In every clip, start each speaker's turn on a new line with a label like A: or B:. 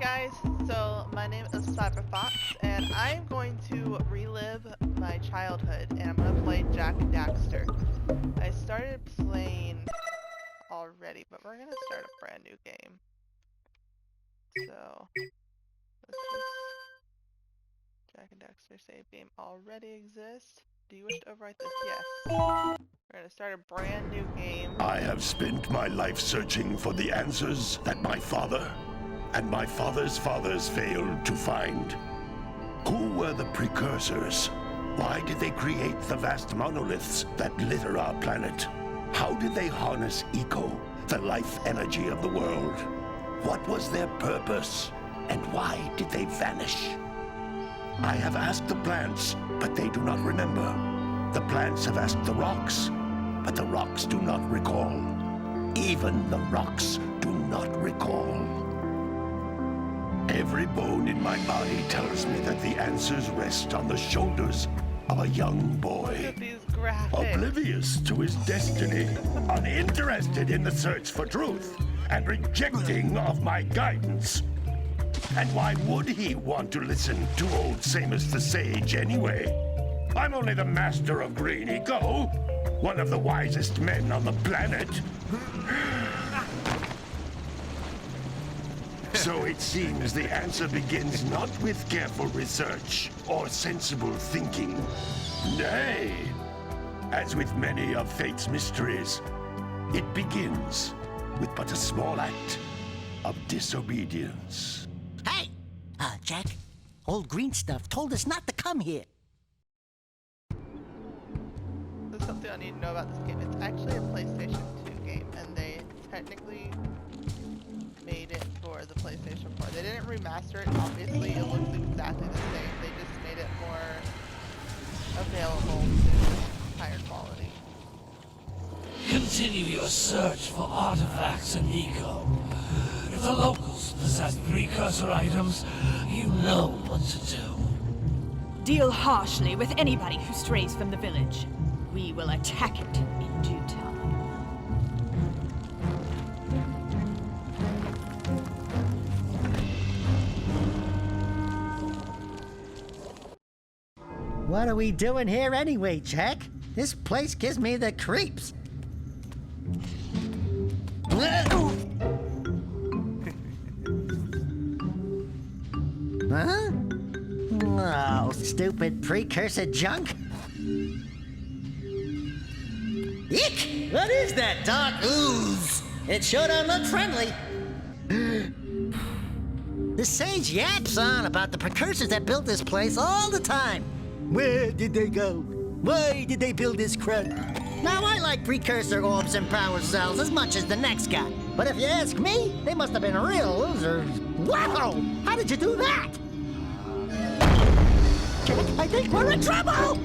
A: guys, so my name is Cyberfox, and I'm going to relive my childhood, and I'm going to play Jak and Daxter. I started playing already, but we're going to start a brand new game. So, let's just... Jak and Daxter save game already exists. Do you wish to overwrite this? Yes. We're going to start a brand new game.
B: I have spent my life searching for the answers that my father and my father's fathers failed to find. Who were the Precursors? Why did they create the vast monoliths that litter our planet? How did they harness Eco, the life energy of the world? What was their purpose? And why did they vanish? I have asked the plants, but they do not remember. The plants have asked the rocks, but the rocks do not recall. Even the rocks do not recall. Every bone in my body tells me that the answers rest on the shoulders of a young boy.
A: Look at these graphics.
B: Oblivious to his destiny, uninterested in the search for truth, and rejecting of my guidance. And why would he want to listen to old Samus the Sage anyway? I'm only the master of Green Eco, one of the wisest men on the planet. So it seems the answer begins not with careful research or sensible thinking. Nay, as with many of fate's mysteries, it begins with but a small act of disobedience.
C: Hey! Jak, old green stuff told us not to come here.
A: There's something I need to know about this game. It's actually a PlayStation 2 game, and they technically made it for the PlayStation 4. They didn't remaster it, obviously. It looks exactly the same. They just made it more available to higher quality.
D: Continue your search for artifacts in Eco. If the locals possess precursor items, you know what to do.
E: Deal harshly with anybody who strays from the village. We will attack it in due time.
C: What are we doing here anyway, Jak? This place gives me the creeps. Huh? Oh, stupid precursor junk. Eek! What is that dark ooze? It sure don't look friendly. The sage yaps on about the precursors that built this place all the time. Where did they go? Why did they build this crud? Now, I like precursor orbs and power cells as much as the next guy. But if you ask me, they must have been real losers. Wow! How did you do that? I think we're in trouble!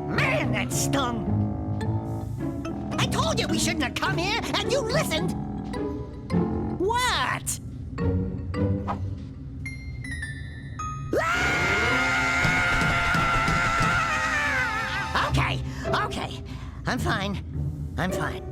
C: Man, that stung! I told you we shouldn't have come here, and you listened! What? Okay. I'm fine.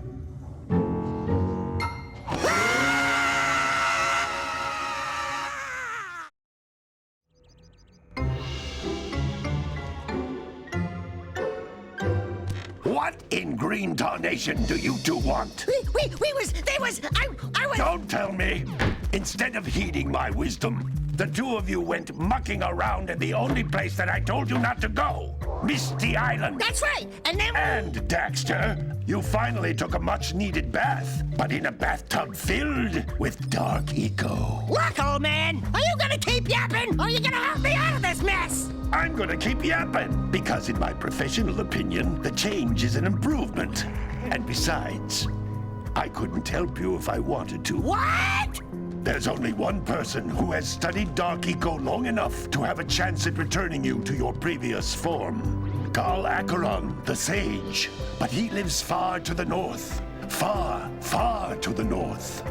B: What in green tarnation do you two want?
C: I was...
B: Don't tell me! Instead of heeding my wisdom, the two of you went mucking around in the only place that I told you not to go. Misty Island.
C: That's right, and then...
B: And, Daxter, you finally took a much-needed bath, but in a bathtub filled with dark eco.
C: Look, old man, are you gonna keep yapping, or are you gonna help me out of this mess?
B: I'm gonna keep yapping, because in my professional opinion, the change is an improvement. And besides, I couldn't help you if I wanted to.
C: What?
B: There's only one person who has studied Dark Eco long enough to have a chance at returning you to your previous form. Carl Acheron, the Sage. But he lives far to the north. Far, far to the north.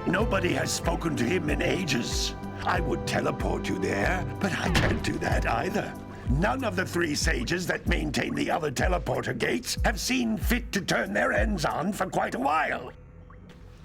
B: Nobody has spoken to him in ages. I would teleport you there, but I can't do that either. None of the 3 sages that maintain the other teleporter gates have seen fit to turn their ends on for quite a while.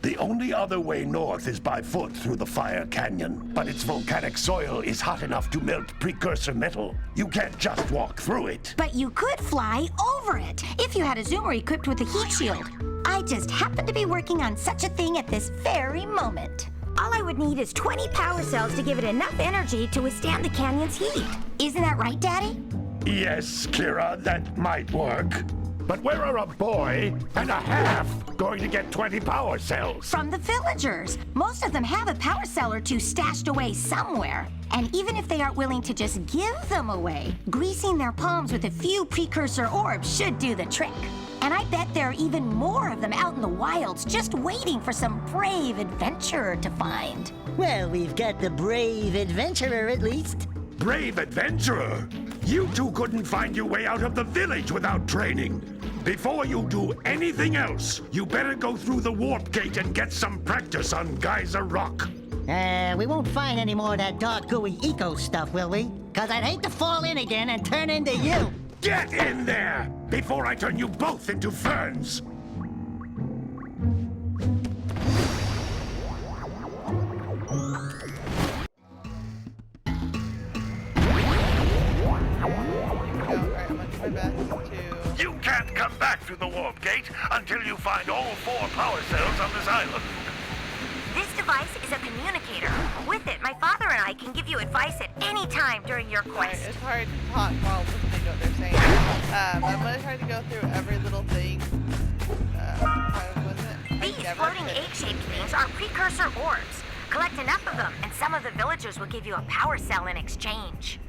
B: The only other way north is by foot through the Fire Canyon, but its volcanic soil is hot enough to melt precursor metal. You can't just walk through it.
F: But you could fly over it if you had a zoomer equipped with a heat shield. I just happen to be working on such a thing at this very moment. All I would need is 20 power cells to give it enough energy to withstand the canyon's heat. Isn't that right, Daddy?
B: Yes, Kira, that might work. But where are a boy and a half going to get 20 power cells?
F: From the villagers. Most of them have a power cell or 2 stashed away somewhere. And even if they aren't willing to just give them away, greasing their palms with a few precursor orbs should do the trick. And I bet there are even more of them out in the wilds just waiting for some brave adventurer to find.
C: Well, we've got the brave adventurer at least.
B: Brave adventurer? You two couldn't find your way out of the village without training. Before you do anything else, you better go through the warp gate and get some practice on Geyser Rock.
C: We won't find any more of that dark gooey eco stuff, will we? 'Cause I'd hate to fall in again and turn into you.
B: Get in there before I turn you both into ferns. You can't come back through the warp gate until you find all 4 power cells on this island.
F: This device is a communicator. With it, my father and I can give you advice at any time during your quest.
A: It's hard to talk while listening to what they're saying. I'm gonna try to go through every little thing.
F: These floating egg-shaped things are precursor orbs. Collect enough of them, and some of the villagers will give you a power cell in exchange.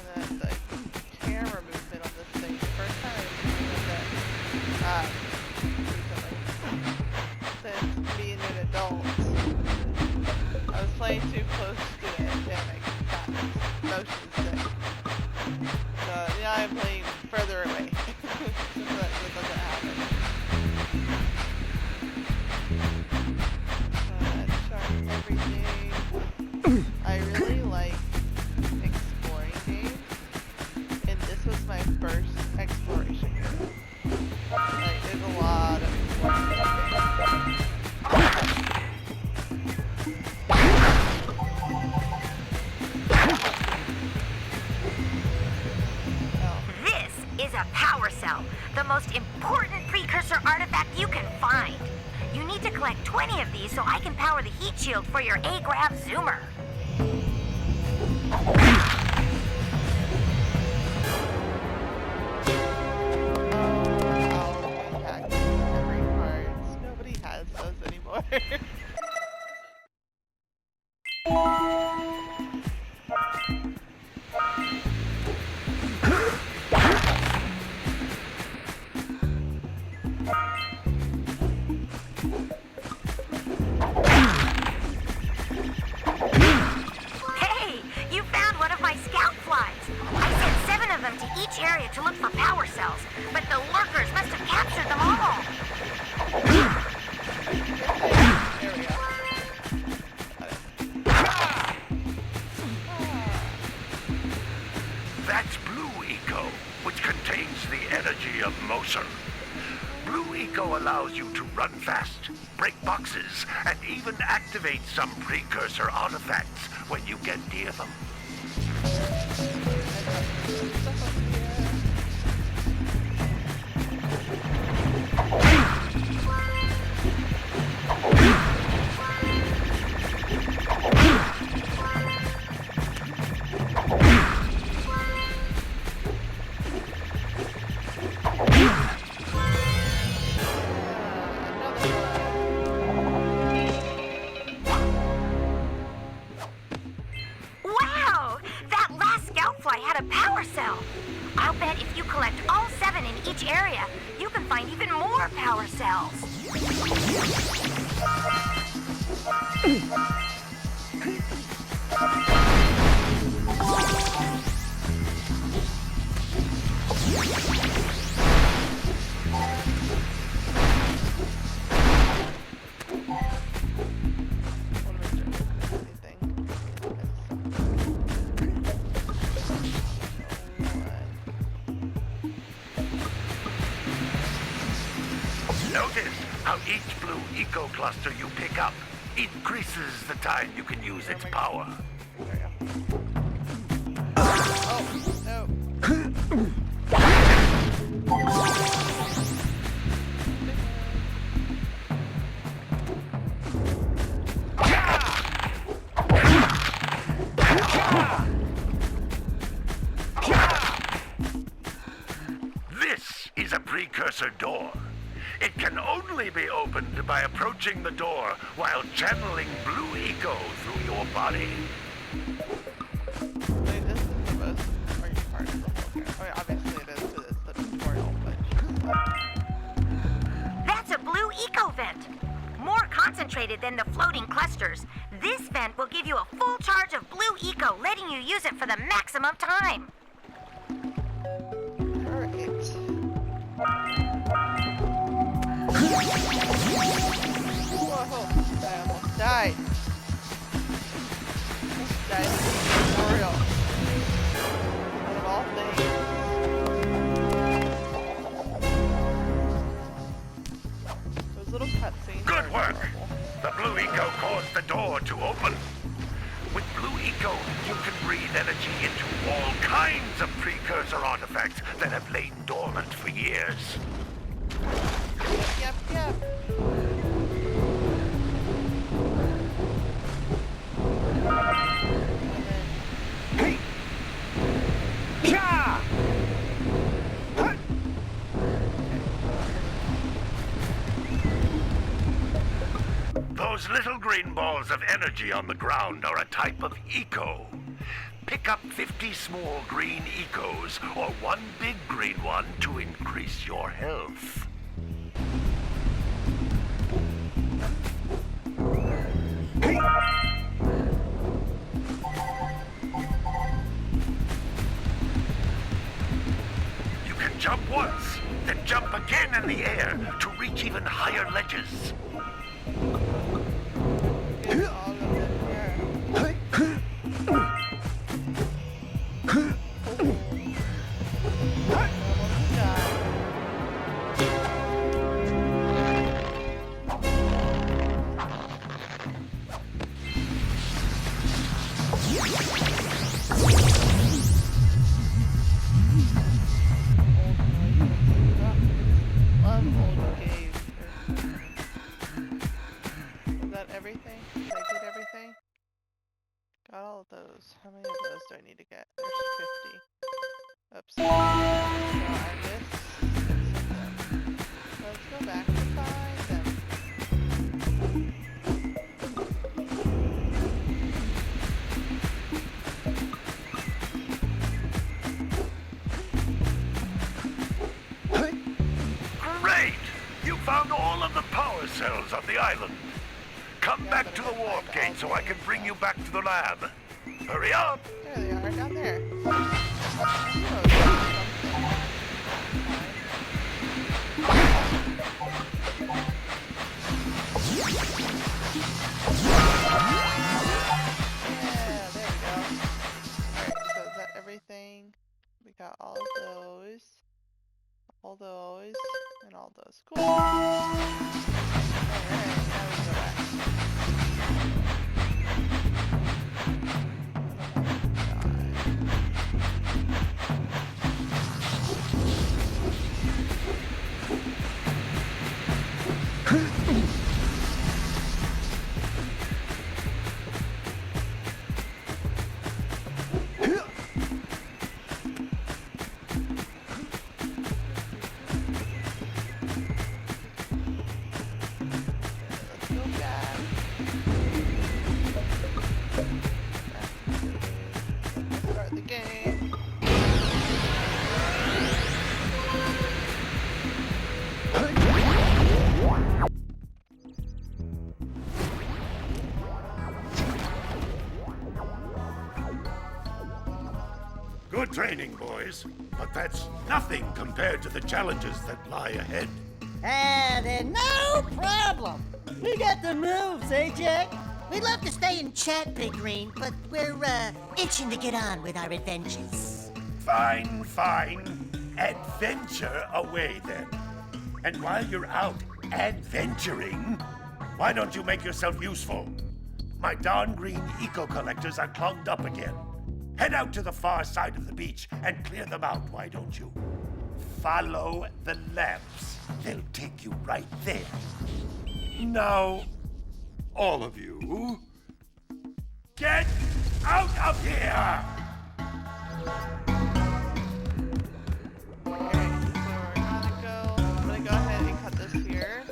A: And then the camera movement on this thing. The first time I was using it, since being an adult, I was playing too close to it and I got motion sick. So now I'm playing further away. So that doesn't happen. Chart everything. I really like exploring games, and this was my first exploration game. Like, there's a lot of exploring games.
F: This is a power cell, the most important precursor artifact you can find. You need to collect 20 of these so I can power the heat shield for your A-Grav zoomer.
A: Nobody has those anymore.
F: Hey, you found one of my scout flies. I sent 7 of them to each area to look for power cells, but the lurkers must have captured them all.
A: There we go.
B: That's Blue Eco, which contains the energy of motion. Blue Eco allows you to run fast, break boxes, and even activate some precursor artifacts when you get near them.
F: Wow! That last scout fly had a power cell. I'll bet if you collect all 7 in each area, you can find even more power cells.
B: Notice how each blue eco cluster you pick up increases the time you can use its power.
A: There we go. Oh, no.
B: This is a precursor door. It can only be opened by approaching the door while channeling blue eco through your body.
A: Wait, this is the most important part of the whole game. I mean, obviously it is because it's the tutorial, but
F: That's a blue eco vent. More concentrated than the floating clusters. This vent will give you a full charge of blue eco, letting you use it for the maximum time.
A: perfect. Whoa, I almost died. Almost died in the tutorial. Out of all things. Those little cutscenes.
B: Good
A: are
B: work!
A: adorable.
B: The blue eco caused the door to open. With blue eco, you can breathe energy into all kinds of precursor artifacts that have lain dormant for years.
A: Yep.
B: Hey! Yeah! Those little green balls of energy on the ground are a type of eco. Pick up 50 small green ecos or one big green one to increase your health. Hey! You can jump once, then jump again in the air to reach even higher ledges.
A: Get all of them here. Almost died. Love old caves. Is that everything? Did I get everything? Got all of those. How many of those do I need to get? There's 50. Oops. So I missed 6 of them. Let's go back to find them.
B: Great! You found all of the power cells on the island. Come back to the warp gate so I can bring you back to the lab. Hurry up!
A: There they are, down there. Oh, yeah, there we go. Alright, so is that everything? We got all of those. All those. And all those. Cool. Alright, now we go back. Let's go back. Let's start the game.
B: Good training, boys. But that's nothing compared to the challenges that lie ahead.
C: Then no problem. We got the moves, eh, Jack? We'd love to stay and chat, Big Green, but we're, itching to get on with our adventures.
B: Fine. Adventure away then. And while you're out, Adventuring? Why don't you make yourself useful? My darn green eco-collectors are clogged up again. Head out to the far side of the beach and clear them out, why don't you? Follow the lamps. They'll take you right there. Now, all of you, get out of here!
A: Okay, so I'm gonna go ahead and cut this here.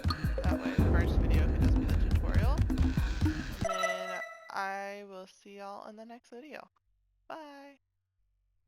A: That way the first video can just be the tutorial. And then I will see y'all in the next video. Bye!